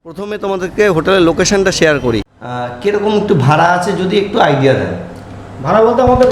প্রথমে তোমাদেরকে হোটেলের লোকেশনটা শেয়ার করি। কিরকম একটু ভাড়া আছে যদি একটু আইডিয়া দেন। ভাড়া বলতে আমাদের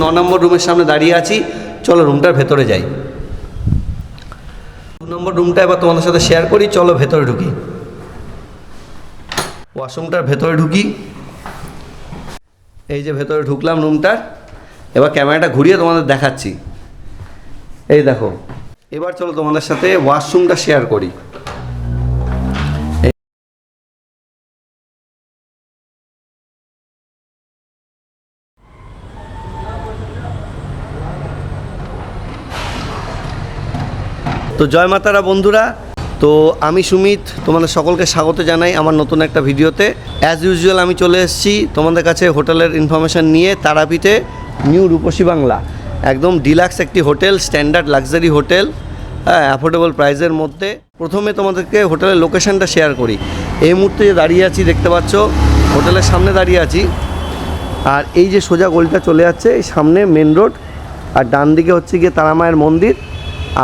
ন নম্বর রুমের সামনে দাঁড়িয়ে আছি, চলো রুমটার ভেতরে যাই। 2 নম্বর রুমটা এবার তোমাদের সাথে শেয়ার করি, চলো ভেতরে ঢুকি। ওয়াশরুমটার ভেতরে ঢুকি। এই যে ভেতরে ঢুকলাম রুমটার, এবার ক্যামেরাটা ঘুরিয়ে তোমাদের দেখাচ্ছি। এই দেখো, এবার চলো তোমাদের সাথে ওয়াশরুমটা শেয়ার করি। তো জয় মাতারা বন্ধুরা, তো আমি সুমিত, তোমাদের সকলকে স্বাগত জানাই আমার নতুন একটা ভিডিওতে। অ্যাজ ইউজুয়াল আমি চলে এসেছি তোমাদের কাছে হোটেলের ইনফরমেশান নিয়ে। তারাপীঠে নিউ রূপসী বাংলা, একদম ডিলাক্স একটি হোটেল, স্ট্যান্ডার্ড লাক্সারি হোটেল, হ্যাঁ, অ্যাফোর্ডেবল প্রাইসের মধ্যে। প্রথমে তোমাদেরকে হোটেলের লোকেশানটা শেয়ার করি। এই মুহূর্তে যে দাঁড়িয়ে আছি দেখতে পাচ্ছ, হোটেলের সামনে দাঁড়িয়ে আছি। আর এই যে সোজা গলিটা চলে যাচ্ছে, এই সামনে মেন রোড, আর ডান দিকে হচ্ছে গিয়ে তারামায়ের মন্দির।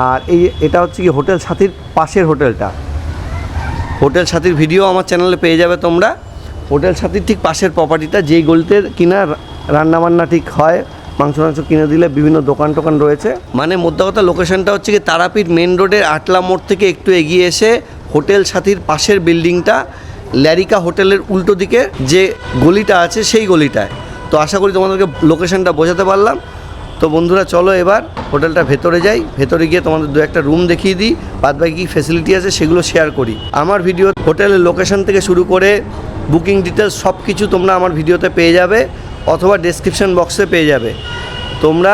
আর এটা হচ্ছে কি হোটেল সাথীর পাশের হোটেলটা। হোটেল সাথীর ভিডিও আমার চ্যানেলে পেয়ে যাবে তোমরা। হোটেল সাথীর ঠিক পাশের প্রপার্টিটা, যেই গলিতে কিনা রান্নাবান্না ঠিক হয়, মাংস কিনে দিলে বিভিন্ন দোকান টোকান রয়েছে। মানে মোদ্দা কথা, লোকেশনটা হচ্ছে কি তারাপীঠ মেন রোডের আটলা মোড় থেকে একটু এগিয়ে এসে হোটেল সাথীর পাশের বিল্ডিংটা, ল্যারিকা হোটেলের উল্টো দিকে যে গলিটা আছে সেই গলিটায়। তো আশা করি তোমাদেরকে লোকেশনটা বোঝাতে পারলাম। তো বন্ধুরা চলো এবার হোটেলটা ভেতরে যাই। ভেতরে গিয়ে তোমাদের 2-1টা রুম দেখিয়ে দিই, বাদ বাকি কী ফেসিলিটি আছে সেগুলো শেয়ার করি। আমার ভিডিও হোটেলের লোকেশন থেকে শুরু করে বুকিং ডিটেলস সব কিছু তোমরা আমার ভিডিওতে পেয়ে যাবে, অথবা ডেসক্রিপশন বক্সে পেয়ে যাবে। তোমরা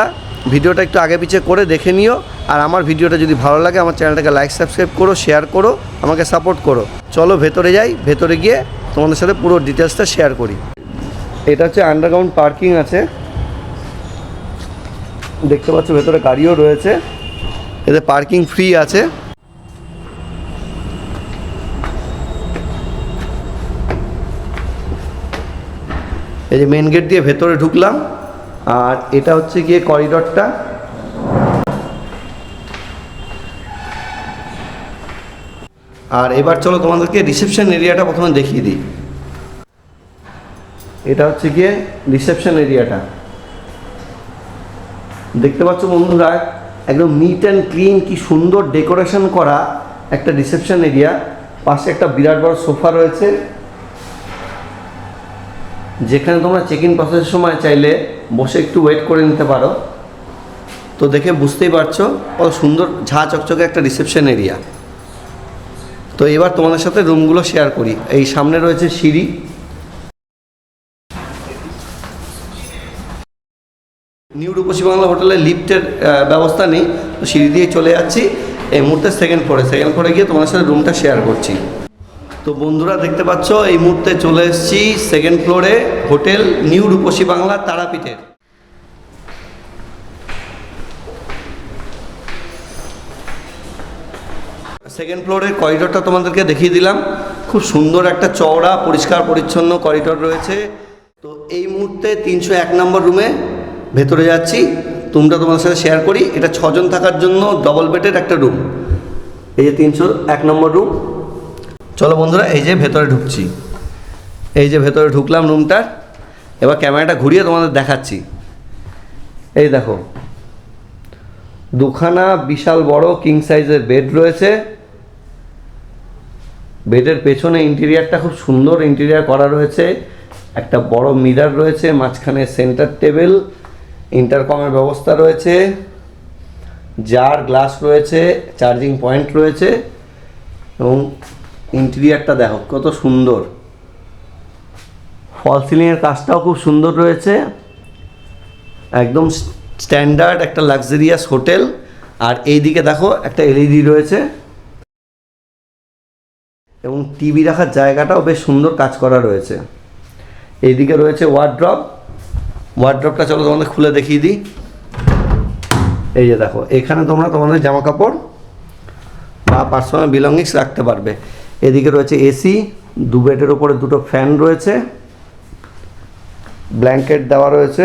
ভিডিওটা একটু আগে পিছিয়ে করে দেখে নিও। আর আমার ভিডিওটা যদি ভালো লাগে আমার চ্যানেলটাকে লাইক সাবস্ক্রাইব করো, শেয়ার করো, আমাকে সাপোর্ট করো। চলো ভেতরে যাই, ভেতরে গিয়ে তোমাদের সাথে পুরো ডিটেলসটা শেয়ার করি। এটা হচ্ছে আন্ডারগ্রাউন্ড পার্কিং আছে, দেখতে পাচ্ছ ভেতরে গাড়িও রয়েছে, এতে পার্কিং ফ্রি আছে। এই যে মেন গেট দিয়ে ভেতরে ঢুকলাম, আর এটা হচ্ছে গিয়ে করিডরটা। আর এবার চলো তোমাদেরকে রিসেপশন এরিয়াটা প্রথমে দেখিয়ে দিই। এটা হচ্ছে গিয়ে রিসেপশন এরিয়াটা, দেখতে পাচ্ছ বন্ধুরা, একদম নিট অ্যান্ড ক্লিন, কি সুন্দর ডেকোরেশন করা একটা রিসেপশন এরিয়া। পাশে একটা বিরাট বড় সোফা রয়েছে, যেখানে তোমরা চেক ইন প্রসেসের সময় চাইলে বসে একটু ওয়েট করে নিতে পারো। তো দেখে বুঝতেই পারছো কত সুন্দর ঝাঁ চকচকে একটা রিসেপশন এরিয়া। তো এবার তোমাদের সাথে রুমগুলো শেয়ার করি। এই সামনে রয়েছে সিঁড়ি, নিউ রূপসী বাংলা হোটেলে লিফটের ব্যবস্থা নেই, তো সিঁড়ি দিয়ে চলে যাচ্ছি। এই মুহূর্তে সেকেন্ড ফ্লোরে গিয়ে তোমাদের সাথে রুমটা শেয়ার করছি। তো বন্ধুরা দেখতে পাচ্ছ এই মুহূর্তে চলে এসেছি সেকেন্ড ফ্লোরে, হোটেল নিউ রূপসী বাংলা তারাপীঠের। সেকেন্ড ফ্লোরের করিডরটা তোমাদেরকে দেখিয়ে দিলাম। খুব সুন্দর একটা চওড়া পরিষ্কার পরিচ্ছন্ন করিডর রয়েছে। তো এই মুহূর্তে 301 নম্বর রুমে ভেতরে যাচ্ছি, রুমটা তোমাদের সাথে শেয়ার করি। এটা 6 জন থাকার জন্য ডবল বেডের একটা রুম। এই যে 301 নম্বর রুম। চলো বন্ধুরা, এই যে ভেতরে ঢুকছি। এই যে ভেতরে ঢুকলাম রুমটার, এবার ক্যামেরাটা ঘুরিয়ে তোমাদের দেখাচ্ছি। এই দেখো, দুখানা বিশাল বড় কিং সাইজের বেড রয়েছে। বেডের পেছনে ইন্টেরিয়ারটা খুব সুন্দর ইন্টেরিয়ার করা রয়েছে। একটা বড় মিরর রয়েছে, মাঝখানে সেন্টার টেবিল, ইন্টারকমের ব্যবস্থা রয়েছে, জার গ্লাস রয়েছে, চার্জিং পয়েন্ট রয়েছে, এবং ইন্টেরিয়ারটা দেখো কত সুন্দর। ফল সিলিংয়ের কাজটাও খুব সুন্দর রয়েছে, একদম স্ট্যান্ডার্ড একটা লাক্সারিয়াস হোটেল। আর এই দিকে দেখো একটা এলইডি রয়েছে, এবং টিভি রাখার জায়গাটাও বেশ সুন্দর কাজ করা রয়েছে। এইদিকে রয়েছে ওয়ার্ড্রপ। ওয়ার্ড্রপটা চলো তোমাদের খুলে দেখিয়ে দিই। এই যে দেখো, এখানে তোমরা তোমাদের জামা কাপড় বা পার্সোনাল বিলঙ্গিংস রাখতে পারবে। এদিকে রয়েছে এসি, 2 বেডের ওপরে 2টো ফ্যান রয়েছে, ব্ল্যাঙ্কেট দেওয়া রয়েছে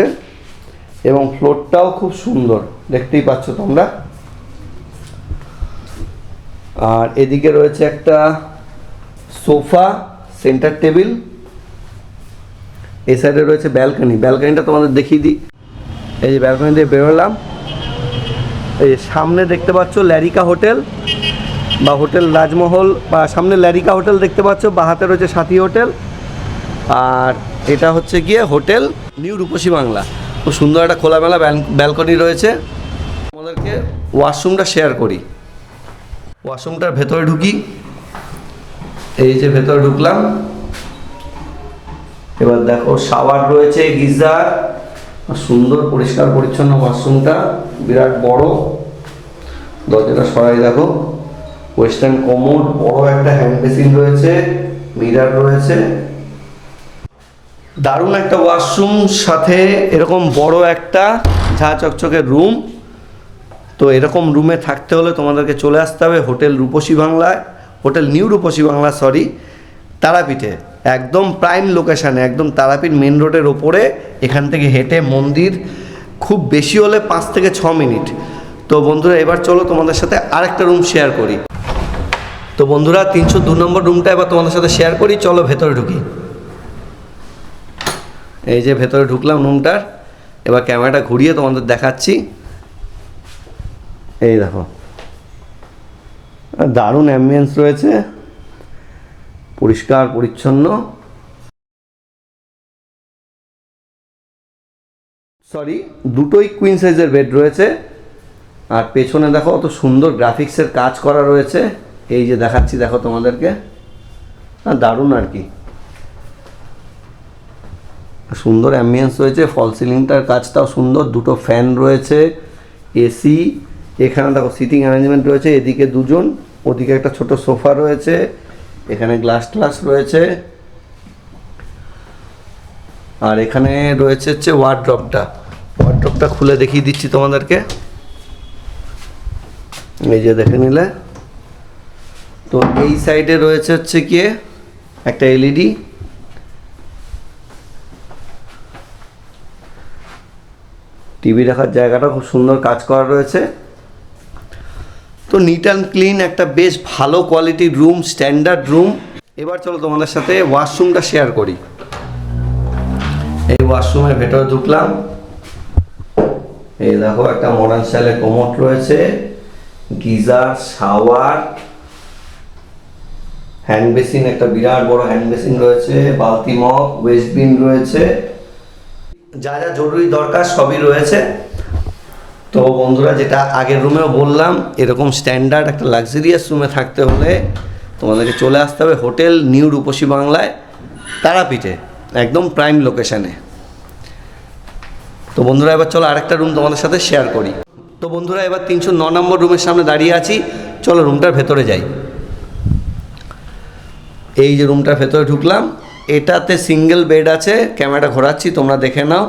এবং ফ্লোরটাও খুব সুন্দর, দেখতেই পাচ্ছ তোমরা। আর এদিকে রয়েছে একটা সোফা, সেন্টার টেবিল। এই সাইডে রয়েছে ব্যালকনি। ব্যালকনিটা তোমাদের দেখিয়ে দিই। এই যে ব্যালকনি দিয়ে বেরোলাম, এই সামনে দেখতে পাচ্ছ ল্যারিকা হোটেল বা হোটেল রাজমহল, বা সামনে ল্যারিকা হোটেল দেখতে পাচ্ছ, বা হাতে রয়েছে সাথী হোটেল। আর এটা হচ্ছে গিয়ে হোটেল নিউ রূপসী বাংলা। খুব সুন্দর একটা খোলামেলা ব্যালকনি রয়েছে। আমাদেরকে ওয়াশরুমটা শেয়ার করি। ওয়াশরুমটার ভেতরে ঢুকি। এই যে ভেতরে ঢুকলাম, এবার দেখো শাওয়ার রয়েছে, গিজার, সুন্দর পরিষ্কার পরিচ্ছন্ন ওয়াশরুমটা, বিরাট বড়। দরজাটা সরাই দেখো, ওয়েস্টার্ন কমোড, বড় একটা হ্যান্ড বেসিন রয়েছে, মিরার রয়েছে, দারুণ একটা ওয়াশরুম, সাথে এরকম বড় একটা ঝা চকচকে রুম। তো এরকম রুমে থাকতে হলে তোমাদেরকে চলে আসতে হবে হোটেল রূপসী বাংলায়, হোটেল নিউ রূপসী বাংলা তারাপীঠে, একদম প্রাইম লোকেশানে, একদম তারাপীঠ মেন রোডের ওপরে। এখান থেকে হেঁটে মন্দির খুব বেশি হলে 5 থেকে 6 মিনিট। তো বন্ধুরা, এবার চলো তোমাদের সাথে আরেকটা রুম শেয়ার করি। তো বন্ধুরা, 302 নম্বর রুমটা এবার তোমাদের সাথে শেয়ার করি। চলো ভেতরে ঢুকি। এই যে ভেতরে ঢুকলাম রুমটার। এবার ক্যামেরাটা ঘুরিয়ে তোমাদের দেখাচ্ছি। এই দেখো, দারুণ অ্যাম্বিয়েন্স রয়েছে, পরিষ্কার পরিচ্ছন্ন। দুটোই কুইন সাইজের বেড রয়েছে। আর পেছনে দেখো অত সুন্দর গ্রাফিক্সের কাজ করা রয়েছে। এই যে দেখাচ্ছি, দেখো তোমাদেরকে, দারুণ আর কি, সুন্দর অ্যাম্বিয়েন্স রয়েছে। ফল সিলিংটার কাজটাও সুন্দর, 2টো ফ্যান রয়েছে, এসি। এখানে দেখো সিটিং অ্যারেঞ্জমেন্ট রয়েছে, এদিকে 2জন, ওদিকে একটা ছোট সোফা রয়েছে, এখানে গ্লাস রয়েছে। আর এখানে রয়েছে হচ্ছে ওয়ার্ড্রপটা খুলে দেখিয়ে দিচ্ছি তোমাদেরকে। এই যে দেখে নিলে। তো এই সাইডে রয়েছে হচ্ছে গিয়ে একটা এলইডি, টিভি রাখার জায়গাটা খুব সুন্দর কাজ করা রয়েছে। তো নিট অ্যান্ড ক্লিন, একটা বেশ ভালো কোয়ালিটির রুম, স্ট্যান্ডার্ড রুম। এবার চলো তোমাদের সাথে ওয়াশরুমটা শেয়ার করি। এই ওয়াশরুমের ভেতরে ঢুকলাম। এই দেখো, একটা মডার্ন স্টাইলের কোমোড রয়েছে, গিজার, শাওয়ার, হ্যান্ড বেসিন, একটা বিরাট বড় হ্যান্ড বেসিন রয়েছে, বালতি মগ, ওয়েস্ট বিন রয়েছে, যা যা জরুরি দরকার সবই রয়েছে। তো বন্ধুরা, যেটা আগের রুমেও বললাম, এরকম স্ট্যান্ডার্ড একটা লাক্সারিয়াস রুমে থাকতে হলে তোমাদেরকে চলে আসতে হবে হোটেল নিউ রূপসী বাংলায়, তারাপীঠে, একদম প্রাইম লোকেশানে। তো বন্ধুরা, এবার চলো আরেকটা রুম তোমাদের সাথে শেয়ার করি। তো বন্ধুরা, এবার 309 নম্বর রুমের সামনে দাঁড়িয়ে আছি। চলো রুমটার ভেতরে যাই। এই যে রুমটার ভেতরে ঢুকলাম, এটাতে সিঙ্গেল বেড আছে। ক্যামেরাটা ঘোরাচ্ছি, তোমরা দেখে নাও।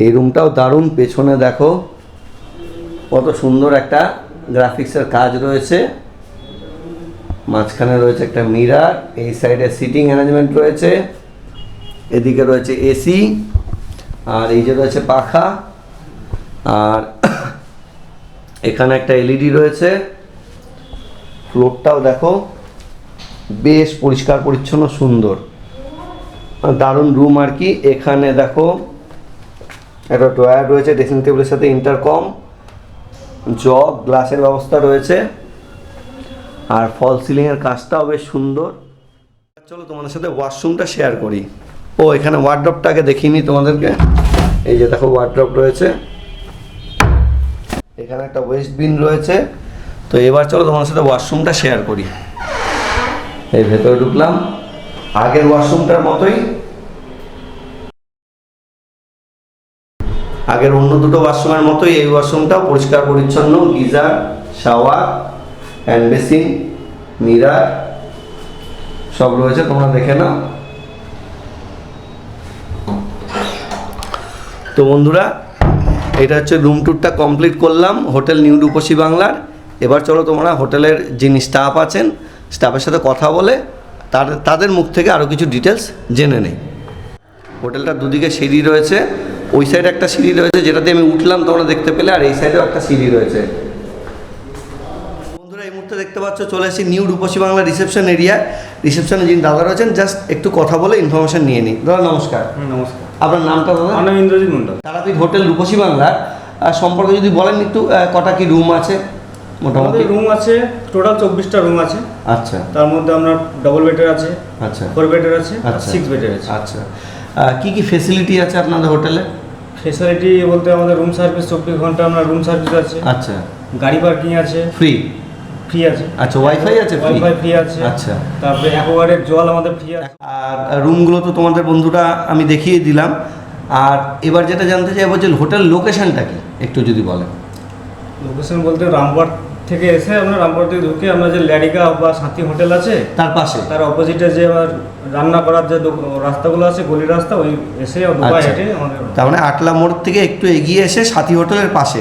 এই রুমটাও দারুণ। পেছনে দেখো কত সুন্দর একটা গ্রাফিক্সের কাজ রয়েছে, মাঝখানে রয়েছে একটা মিরার, এই সাইডে সিটিং অ্যারেঞ্জমেন্ট রয়েছে, এদিকে রয়েছে এসি, আর এই যে রয়েছে পাখা, আর এখানে একটা এলইডি রয়েছে। ফ্লোরটাও দেখো বেশ পরিষ্কার পরিচ্ছন্ন, সুন্দর, দারুণ রুম আর কি। এখানে দেখো একটা ড্রয়ার রয়েছে, ড্রেসিং টেবিলের সাথে ইন্টারকম, জগ, গ্লাসের ব্যবস্থা রয়েছে, আর ফল সিলিংয়ের কাজটাও বেশ সুন্দর। চলো তোমাদের সাথে ওয়াশরুমটা শেয়ার করি। ও, এখানে ওয়ার্ড্রপটাকে দেখিনি তোমাদেরকে। এই যে দেখো, ওয়ার্ড্রপ রয়েছে, এখানে একটা ওয়েস্ট বিন রয়েছে। তো এবার চলো তোমাদের সাথে ওয়াশরুমটা শেয়ার করি। এই ভেতরে ঢুকলাম, আগের ওয়াশরুমটার মতোই, আগের অন্য 2টো ওয়াশরুমের মতোই এই ওয়াশরুমটাও পরিষ্কার পরিচ্ছন্ন, geyser, shower, hand basin, mirror, সব রয়েছে, তোমরা দেখে নাও। তো বন্ধুরা, এটা হচ্ছে রুম ট্যুরটা কমপ্লিট করলাম হোটেল নিউ রূপসী বাংলার। এবার চলো তোমরা হোটেলের যিনি স্টাফ আছেন স্টাফের সাথে কথা বলে তাদের মুখ থেকে আরও কিছু ডিটেলস জেনে নেই। হোটেলটার দুদিকে সিঁড়ি রয়েছে, ওই সাইডে একটা সিঁড়ি রয়েছে যেটাতে আমি উঠলাম, তোমরা দেখতে পেলে, আর এই সাইডেও একটা সিঁড়ি রয়েছে। বন্ধুরা এই মুহূর্তে দেখতে পাচ্ছ চলে এসেছি নিউ রূপসী বাংলা রিসেপশন এরিয়া। রিসেপশনে যিনি দাদা রয়েছেন জাস্ট একটু কথা বলে ইনফরমেশন নিয়ে নিই। দাদা নমস্কার। নমস্কার। আপনার নামটা দাদা? আমার নাম ইন্দ্রজিৎ মন্ডল। তারাপীঠ হোটেল রূপসী বাংলার সম্পর্কে যদি বলেন একটু, কটা কি রুম আছে মোটামুটি? রুম আছে টোটাল 24টা রুম আছে। আচ্ছা। তার মধ্যে আপনার ডবল বেডের আছে, আচ্ছা, 4 বেডের আছে, আচ্ছা, 6 বেডের আছে। আচ্ছা, কি কি ফেসিলিটি আছে আপনাদের হোটেলে? ফেসিলিটি বলতে আমাদের রুম সার্ভিস 24 ঘন্টা আমরা রুম সার্ভিস আছে। আচ্ছা। গাড়ি পার্কিং আছে, ফ্রি আছে। আচ্ছা, ওয়াইফাই আছে? ওয়াইফাই ফ্রি আছে। আচ্ছা। তারপরে অ্যাকোয়ারিয়ামের জল আমাদের ফ্রি আছে। আর রুমগুলো তো তোমাদের বন্ধুরা আমি দেখিয়ে দিলাম। আর এবার যেটা জানতে চাইবো যে হোটেল লোকেশনটা কি একটু যদি বলেন। লোকেশন বলতে রামপুর থেকে এসে আমরা রামপুর থেকে ঢুকে আমরা যে ল্যাডিকা বা সাথী হোটেল আছে তার পাশে, তার অপোজিটে যে আমার রান্না করার যে রাস্তাগুলো আছে, গলি রাস্তা, ওই এসে দুপায়ে হেঁটে আমাদের। তার মানে আটলা মোড় থেকে একটু এগিয়ে এসে সাথী হোটেলের পাশে।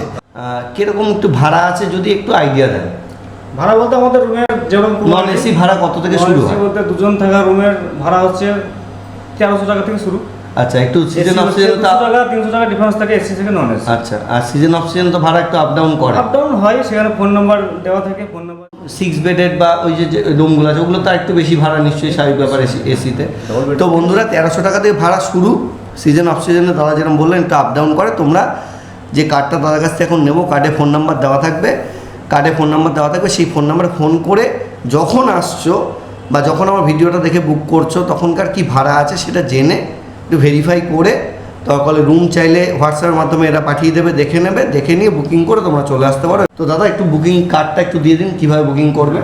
কিরকম একটু ভাড়া আছে যদি একটু আইডিয়া দেন? ভাড়া বলতে আমাদের রুমের যেরকম নন এসি ভাড়া কত থেকে শুরু হয়? বলতে দুজন থাকা রুমের ভাড়া হচ্ছে 1300 টাকা থেকে শুরু। আচ্ছা, একটু সিজন অফ সিজন তো 300 টাকা ডিফারেন্স থাকে এসি থেকে নন এসি। আচ্ছা, আর সিজন অফ সিজন তো ভাড়া একটু আপ ডাউন করে? আপ ডাউন হয়, সেখানে ফোন নাম্বার দেওয়া থাকে। ফোন নাম্বার 6 বেডেড বা ওই যে রুমগুলো আছে ওগুলো তো একটু বেশি ভাড়া নিশ্চয়ই, স্বাভাবিক ব্যাপার এসিতে। তো বন্ধুরা 1300 টাকা থেকে ভাড়া শুরু। সিজন অফ সিজনে দাদা যেরকম বললেন একটু আপ ডাউন করে। তোমরা যে কার্ডটা দাদার কাছ থেকে এখন নেবো, কার্ডে ফোন নাম্বার দেওয়া থাকবে, সেই ফোন নাম্বারে ফোন করে যখন আসছো বা যখন আমার ভিডিওটা দেখে বুক করছো তখনকার কি ভাড়া আছে সেটা জেনে একটু ভেরিফাই করে তাহলে রুম চাইলে হোয়াটসঅ্যাপের মাধ্যমে এরা পাঠিয়ে দেবে, দেখে নেবে, দেখে নিয়ে বুকিং করে তোমরা চলে আসতে পারো। তো দাদা একটু বুকিং কার্ডটা একটু দিয়ে দিন, কীভাবে বুকিং করবে।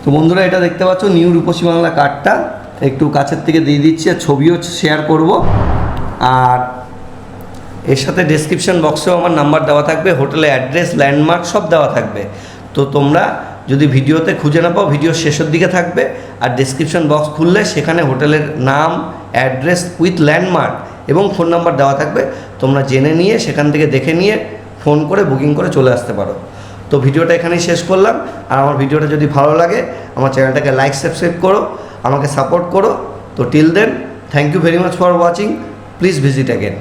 তো বন্ধুরা এটা দেখতে পাচ্ছ নিউ রূপসী বাংলা কার্ডটা, একটু কাছের থেকে দিয়ে দিচ্ছি আর ছবিও শেয়ার করব। আর এর সাথে ডেসক্রিপশন বক্সেও আমার নাম্বার দেওয়া থাকবে, হোটেলের অ্যাড্রেস, ল্যান্ডমার্ক সব দেওয়া থাকবে। তো তোমরা যদি ভিডিওতে খুঁজে না পাও, ভিডিও শেষের দিকে থাকবে, আর ডেসক্রিপশন বক্স খুললে সেখানে হোটেলের নাম, অ্যাড্রেস উইথ ল্যান্ডমার্ক এবং ফোন নাম্বার দেওয়া থাকবে। তোমরা জেনে নিয়ে সেখান থেকে দেখে নিয়ে ফোন করে বুকিং করে চলে আসতে পারো। তো ভিডিওটা এখানেই শেষ করলাম। আর আমার ভিডিওটা যদি ভালো লাগে আমার চ্যানেলটাকে লাইক সাবস্ক্রাইব করো, আমাকে সাপোর্ট করো। তো till then, thank you very much for watching, please visit again.